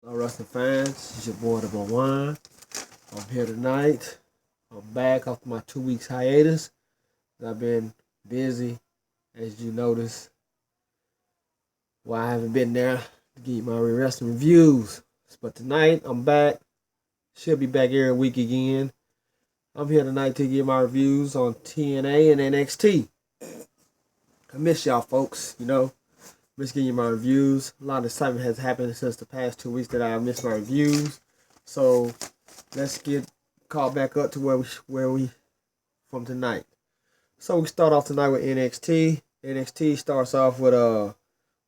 Hello, wrestling fans. It's your boy, the One. I'm here tonight. I'm back after my 2 weeks hiatus. I've been busy, as you notice. Why I haven't been there to get my wrestling reviews. But tonight, I'm back. Should be back every week again. I'm here tonight to give my reviews on TNA and NXT. I miss y'all, folks. Miss getting my reviews. A lot of excitement has happened since the past 2 weeks that I missed my reviews. So let's get caught back up to where we from tonight. So we start off tonight with NXT. NXT starts off with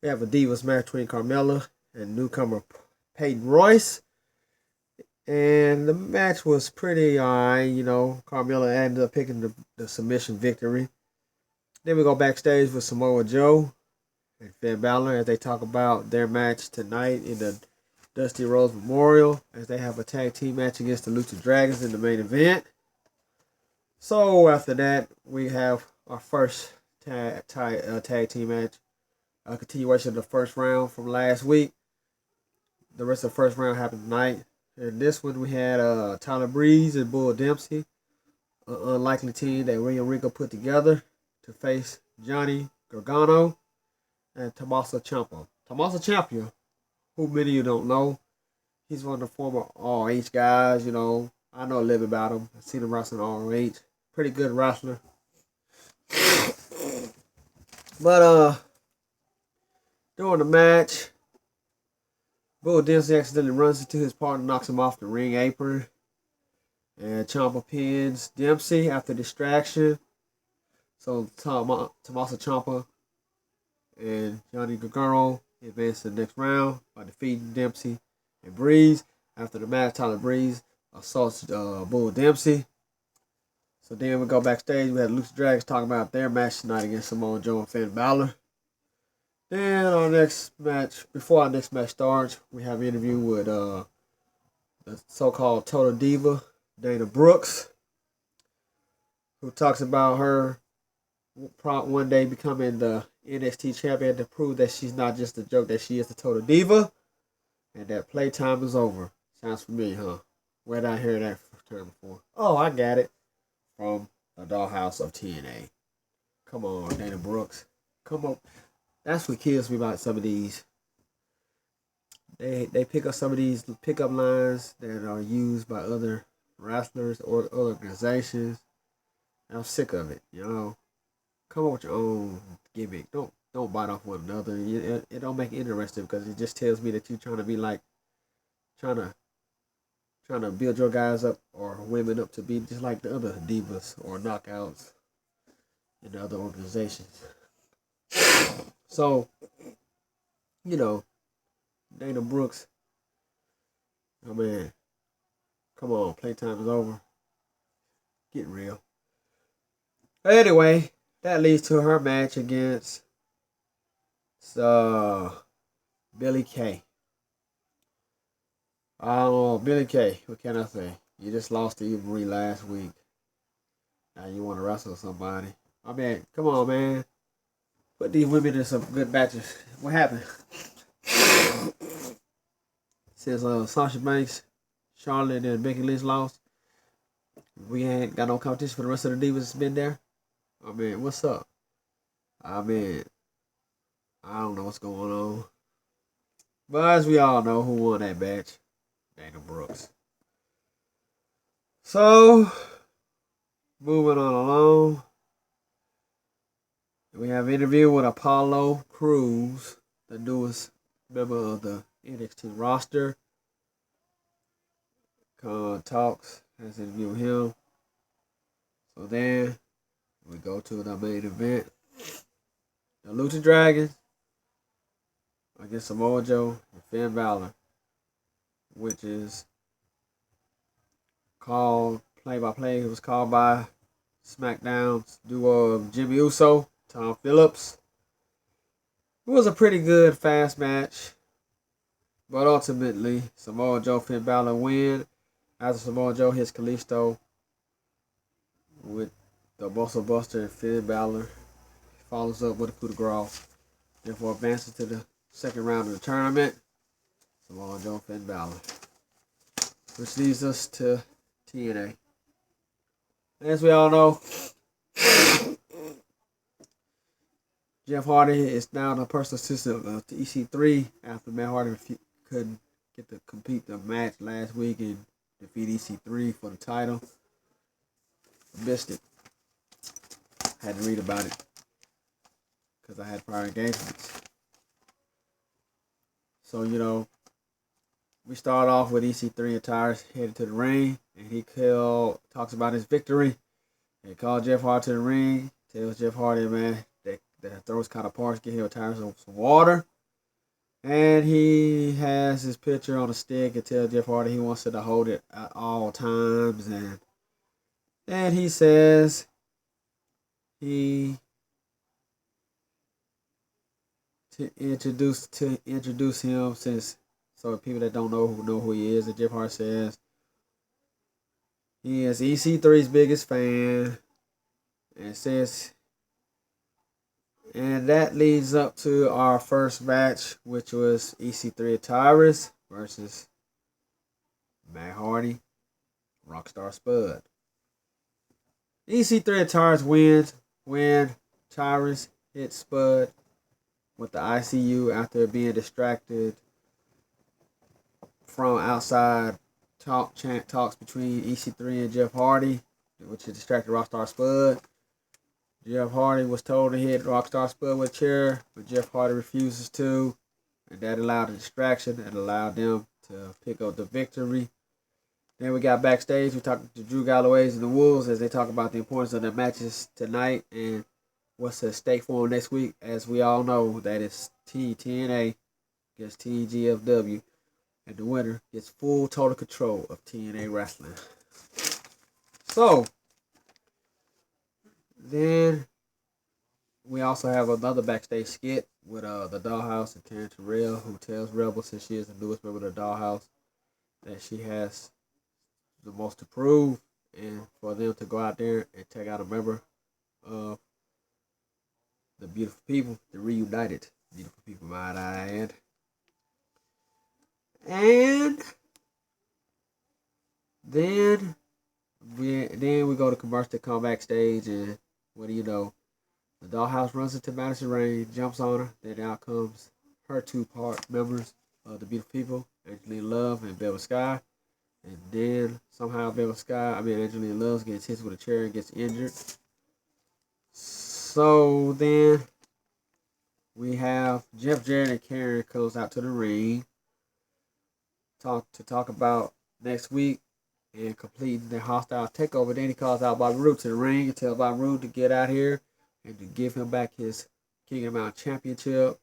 we have a Divas match between Carmella and newcomer Peyton Royce. And the match was pretty alright, Carmella ended up picking the submission victory. Then we go backstage with Samoa Joe and Finn Balor as they talk about their match tonight in the Dusty Rhodes Memorial as they have a tag team match against the Lucha Dragons in the main event. So after that, we have our first tag team match, a continuation of the first round from last week. The rest of the first round happened tonight. In this one, we had Tyler Breeze and Bull Dempsey, an unlikely team that Rio Rico put together to face Johnny Gargano and Tommaso Ciampa. Tommaso Ciampa, who many of you don't know, he's one of the former ROH guys, I know a little bit about him. I've seen him wrestling ROH. Pretty good wrestler. But during the match, Bull Dempsey accidentally runs into his partner, knocks him off the ring apron. And Ciampa pins Dempsey after distraction. So Tommaso Ciampa and Johnny Gargano advance to the next round by defeating Dempsey and Breeze. After the match, Tyler Breeze assaults Bull Dempsey. So then we go backstage. We had Lucha Dragons talking about their match tonight against Samoa Joe and Finn Balor. Then before our next match starts, we have an interview with the so-called Total Diva, Dana Brooks, who talks about her one day becoming the NXT champion to prove that she's not just a joke, that she is the Total Diva, and that playtime is over. Sounds familiar, huh? Where did I hear that term before? Oh, I got it. From the dollhouse of TNA. Come on, Dana Brooks. Come on. That's what kills me about some of these. They pick up some of these pickup lines that are used by other wrestlers or other organizations. I'm sick of it, Come up with your own gimmick. Don't bite off one another. It don't make it interesting because it just tells me that you're trying to be like trying to build your guys up or women up to be just like the other divas or knockouts in the other organizations. So, Dana Brooks, oh man, come on, playtime is over. Get real. But anyway, that leads to her match against Billy Kay. Billy Kay, what can I say? You just lost to Eva Marie last week. Now you want to wrestle somebody. I mean, come on, man. Put these women in some good matches. What happened? Since Sasha Banks, Charlotte, and Becky Lynch lost, we ain't got no competition for the rest of the divas that's been there. I mean, what's up? I mean, I don't know what's going on. But as we all know, who won that match? Dana Brooks. So, moving on along, we have an interview with Apollo Crews, the newest member of the NXT roster. Talks, has an interview with him. So then, we go to the main event. The Lucha Dragons against Samoa Joe and Finn Balor, which is called play-by-play. It was called by SmackDown's duo of Jimmy Uso, Tom Phillips. It was a pretty good, fast match. But ultimately, Samoa Joe, Finn Balor win after Samoa Joe hits Kalisto with the Muscle Buster, and Finn Balor follows up with a coup de grace. Therefore advances to the second round of the tournament. Samoa Joe, Finn Balor. Which leads us to TNA. As we all know, Jeff Hardy is now the personal assistant of EC3 after Matt Hardy couldn't get to compete the match last week and defeat EC3 for the title. Missed it. Had to read about it because I had prior engagements. So, we start off with EC3 and Tyrus headed to the ring, and he talks about his victory. He called Jeff Hardy to the ring, tells Jeff Hardy, man, that throws kind of parts, get him Tyrus some water. And he has his picture on a stick and tells Jeff Hardy he wants to hold it at all times. And he says to introduce him, so people that don't know who he is. And Jeff Hardy says he is EC3's biggest fan, and that leads up to our first match, which was EC3 and Tyrus versus Matt Hardy, Rockstar Spud. EC3 and Tyrus win. Tyrus hits Spud with the ICU after being distracted from outside talks between EC3 and Jeff Hardy, which distracted Rockstar Spud. Jeff Hardy was told to hit Rockstar Spud with a chair, but Jeff Hardy refuses to, and that allowed a distraction and allowed them to pick up the victory. Then we got backstage. We talked to Drew Galloway's and the Wolves as they talk about the importance of the matches tonight and what's at stake for them next week. As we all know, that is TNA against TGFW, and the winner gets full total control of TNA Wrestling. So, then we also have another backstage skit with the Dollhouse and Karen Terrell, who tells Rebel, since she is the newest member of the Dollhouse, that she has the most to prove, and for them to go out there and take out a member of the Beautiful People, the reunited Beautiful People, might I add. And then we go to commercial to come backstage, and what do you know? The Dollhouse runs into Madison Rain, jumps on her. Then out comes her two-part members of the Beautiful People, Angelina Love and Velvet Sky. And then somehow Angelina Love gets hit with a chair and gets injured. So then we have Jeff Jarrett and Karen comes out to the ring to talk about next week and completing the hostile takeover. Then he calls out Bobby Roode to the ring and tells Bobby Roode to get out here and to give him back his King of the Mountain Championship.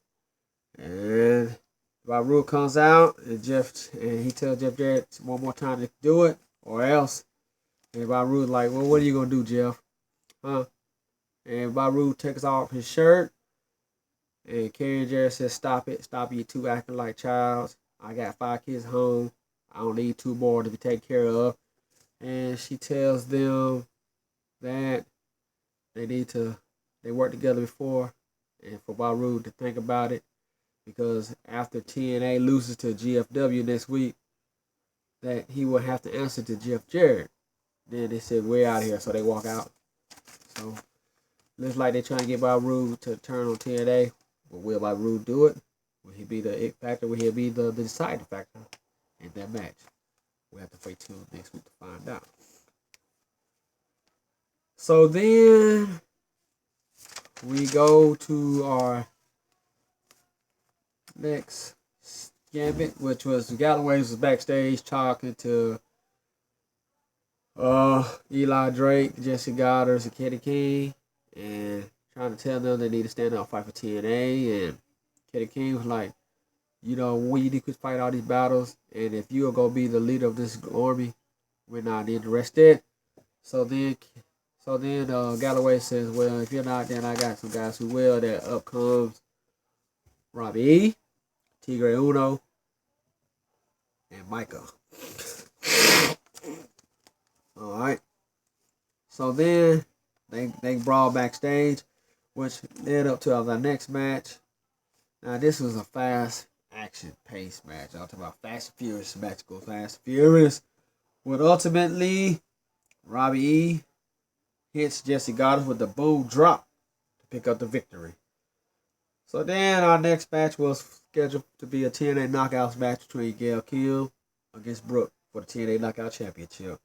And Bobby Roode comes out and he tells Jeff Jarrett one more time to do it or else. And Bobby Roode like, well, what are you gonna do, Jeff? Huh? And Bobby Roode takes off his shirt. And Karen Jarrett says, stop it. Stop you two acting like childs. I got 5 kids home. I don't need 2 more to be taken care of. And she tells them that they worked together before, and for Bobby Roode to think about it, because after TNA loses to GFW next week, that he will have to answer to Jeff Jarrett. Then they said, we're out of here, so they walk out. So, looks like they're trying to get Bobby Roode to turn on TNA. But will Bobby Roode do it? Will he be the it factor? Will he be the deciding factor in that match? We'll have to wait till next week to find out. So then we go to our next gambit, which was Galloway's was backstage talking to Eli Drake, Jesse Goddard, and Kenny King, and trying to tell them they need to stand up and fight for TNA. And Kenny King was like, we need to fight all these battles, and if you are going to be the leader of this army, we're not interested. So then Galloway says, well, if you're not, then I got some guys who will. That up comes Robbie E, Tigre Uno, and Micah. All right. So then they brawl backstage, which led up to our next match. Now this was a fast action-paced match. I'm talking about Fast and Furious match. Go Fast and Furious. But ultimately, Robbie E hits Jesse Goddard with the boom drop to pick up the victory. So then our next match was scheduled to be a TNA Knockouts match between Gail Kim against Brooke for the TNA Knockout Championship.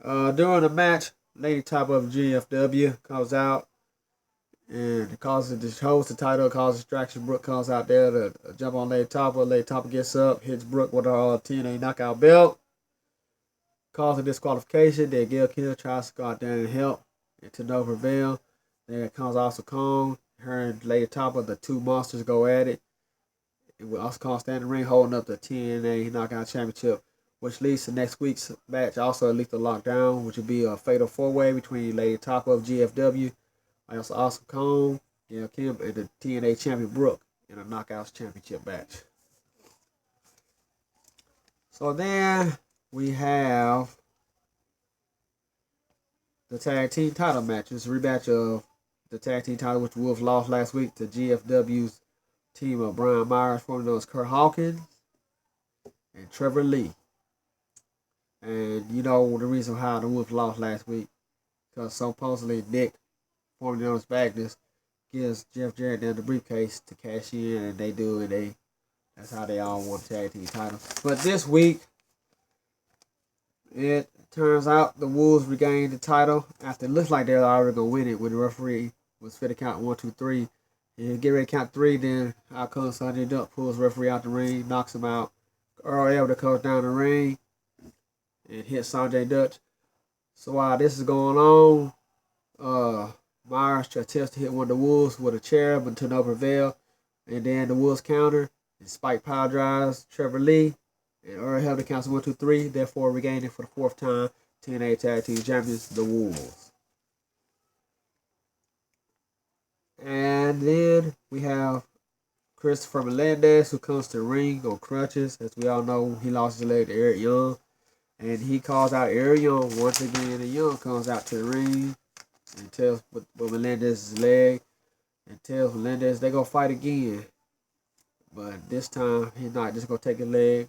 During the match, Lady Top of GFW comes out and causes the holds the title, causes distraction. Brooke comes out there to jump on Lady Topper. Lady Topper gets up, hits Brooke with her TNA Knockout belt, causing disqualification. Then Gail Kim tries to go out there and help and to no prevail. Then comes Oscar Kong. Her and Lady Topper, the two monsters, go at it. And with Oscar Kong standing in the ring holding up the TNA Knockout Championship, which leads to next week's match, also a Lethal Lockdown, which will be a fatal four-way between Lady Topper of GFW, also Oscar Kong, Gail Kim, and the TNA champion Brooke in a Knockouts Championship match. So then we have the tag team title match. It's a rematch of the tag team title, which Wolf lost last week to GFW's team of Brian Myers, formerly known as Kurt Hawkins, and Trevor Lee. And you know the reason how the Wolf lost last week, because supposedly Nick, formerly known as Magnus, gives Jeff Jarrett down the briefcase to cash in, and they do, and that's how they all won the tag team titles. But this week, it turns out the Wolves regained the title after it looks like they're already gonna win it when the referee was fit to count 1, 2, 3. And get ready to count 3, then out comes Sanjay Dutt, pulls the referee out the ring, knocks him out. Earl Elder comes down the ring and hits Sanjay Dutt. So while this is going on, Myers attempts to hit one of the Wolves with a chair, but to no prevail. And then the Wolves counter, and Spike power drives Trevor Lee, and Earl Elder counts 1, 2, 3, therefore regaining for the 4th time TNA Tag Team Champions, the Wolves. And then we have Christopher Melendez, who comes to the ring on crutches. As we all know, he lost his leg to Eric Young. And he calls out Eric Young once again. And Young comes out to the ring and tells Melendez's leg. And tells Melendez they're going to fight again. But this time, he's not just going to take his leg.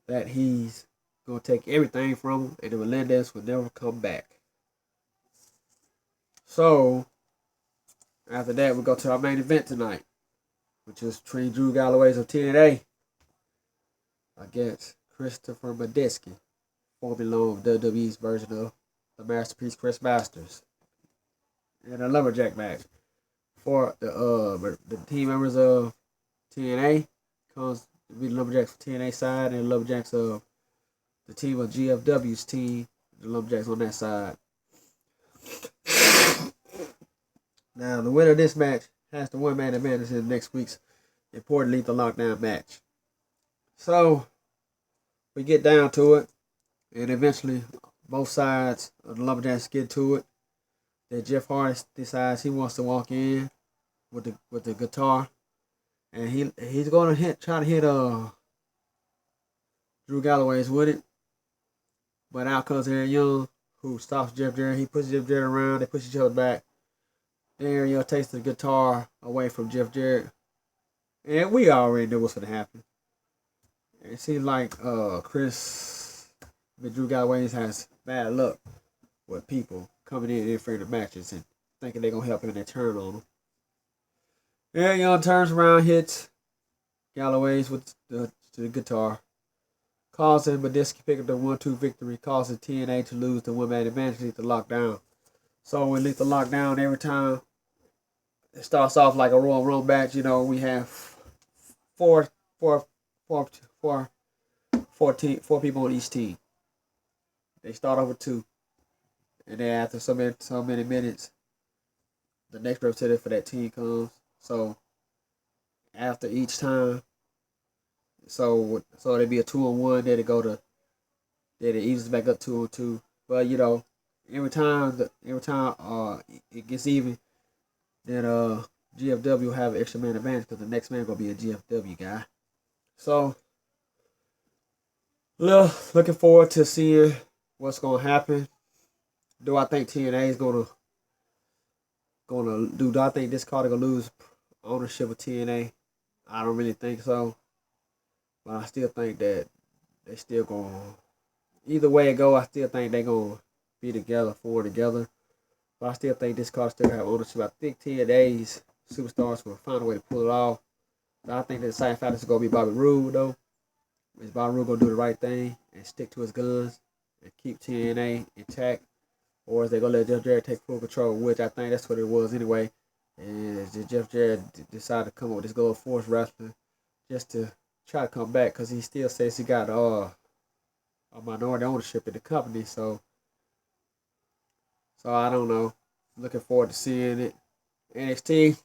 That he's going to take everything from him. And the Melendez will never come back. So, after that, we go to our main event tonight, which is between Drew Galloway's of TNA against Christopher Madisky, formerly known as WWE's version of the Masterpiece Chris Masters, in a lumberjack match. For the team members of TNA, comes to be the lumberjacks for TNA side, and the lumberjacks of the team of GFW's team, the lumberjacks on that side. Now, the winner of this match has the one-man advantage in next week's important Lethal Lockdown match. So, we get down to it, and eventually, both sides of the Lumberjacks get to it. Then Jeff Hardy decides he wants to walk in with the guitar, and he's going to try to hit Drew Galloway's with it. But out comes Aaron Young, who stops Jeff Jarrett. He pushes Jeff Jarrett around. They push each other back. Aaron Young takes the guitar away from Jeff Jarrett. And we already knew what's going to happen. It seems like Drew Galloway has bad luck with people coming in and interfering in matches and thinking they're going to help him and they turn on him. Aaron Young turns around, hits Galloway's with the guitar, causing Madisky pick up the 1-2 victory, causing TNA to lose the one-man advantage to Lethal Lockdown. So in Lethal Lockdown, every time it starts off like a Royal Rumble match, you know, we have four people on each team. They start off with 2. And then after so many minutes, the next representative for that team comes. So after each time, so there'd be a 2-on-1, then it evens back up 2-on-2. But you know, every time it gets even, then GFW will have an extra man advantage because the next man gonna be a GFW guy. So, looking forward to seeing what's gonna happen. Do I think TNA is gonna do? Do I think this card gonna lose ownership of TNA? I don't really think so. But I still think that they still going either way it go, I still think they gonna be together, forward together. But I still think this card still have ownership. I think 10 days, superstars will find a way to pull it off. But I think the same factor is gonna be Bobby Roode though. Is Bobby Roode gonna do the right thing and stick to his guns and keep TNA intact? Or is they gonna let Jeff Jarrett take full control, which I think that's what it was anyway. And Jeff Jarrett decided to come up with this Gold Force wrestling just to try to come back because he still says he got a minority ownership in the company. So I don't know. Looking forward to seeing it. NXT,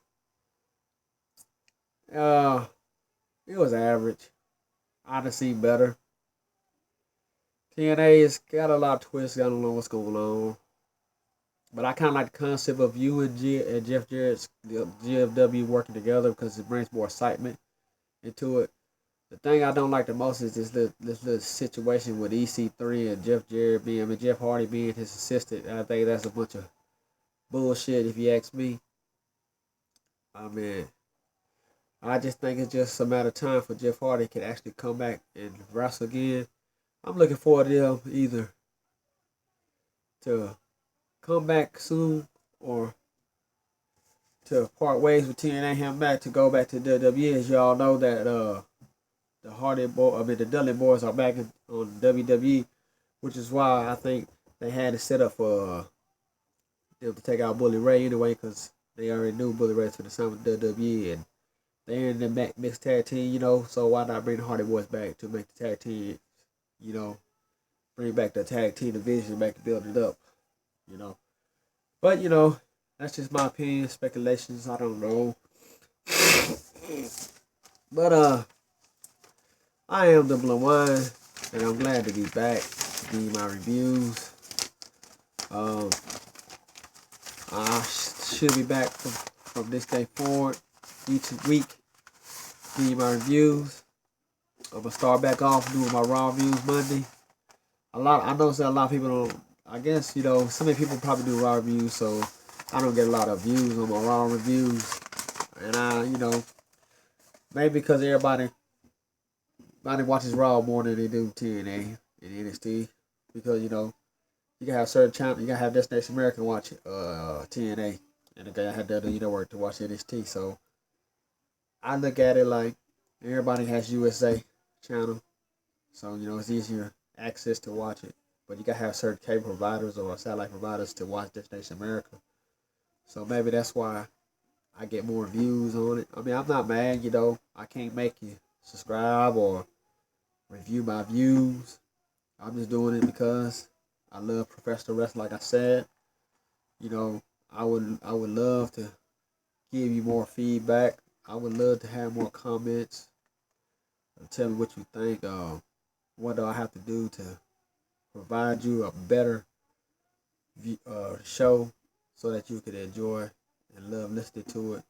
uh, it was average. I'd have seen better. TNA has got a lot of twists. I don't know what's going on. But I kind of like the concept of you and Jeff Jarrett's GFW working together because it brings more excitement into it. The thing I don't like the most is this little situation with EC3 and Jeff Jarrett being, I mean, Jeff Hardy being his assistant. I think that's a bunch of bullshit if you ask me. I mean, I just think it's just a matter of time for Jeff Hardy can actually come back and wrestle again. I'm looking forward to them either to come back soon or to part ways with TNA him back to go back to WWE. As y'all know that the Dudley Boys are back on WWE, which is why I think they had it set up for them to take out Bully Ray anyway, because they already knew Bully Ray to the sign with WWE and they're in the mixed tag team, so why not bring the Hardy Boys back to make the tag team, bring back the tag team division back to build it up, you know. But, that's just my opinion, speculations, I don't know. But, I am the Blue Wine, and I'm glad to be back to give you my reviews. I should be back from this day forward each week, give you my reviews. I'm gonna start back off doing my Raw reviews Monday. I know that a lot of people don't. I guess so many people probably do Raw reviews, so I don't get a lot of views on my Raw reviews. And maybe because everybody watches Raw more than they do TNA and NXT, because you gotta have certain channel, you gotta have Destination America watch TNA, and you gotta have the other network to watch NXT. So I look at it like everybody has USA channel, so it's easier access to watch it. But you gotta have certain cable providers or satellite providers to watch Destination America. So maybe that's why I get more views on it. I mean, I'm not mad, I can't make you subscribe or review my views. I'm just doing it because I love professional wrestling. Like I said, I would love to give you more feedback. I would love to have more comments. Tell me what you think. What do I have to do to provide you a better show so that you can enjoy and love listening to it?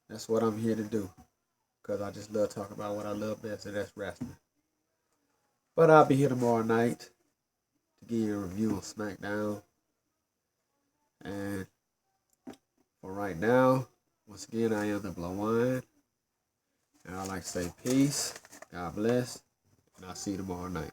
That's what I'm here to do. Because I just love talking about what I love best, and that's wrestling. But I'll be here tomorrow night to give you a review on SmackDown. And for right now, once again, I am the Blow Wine. And I'd like to say peace, God bless, and I'll see you tomorrow night.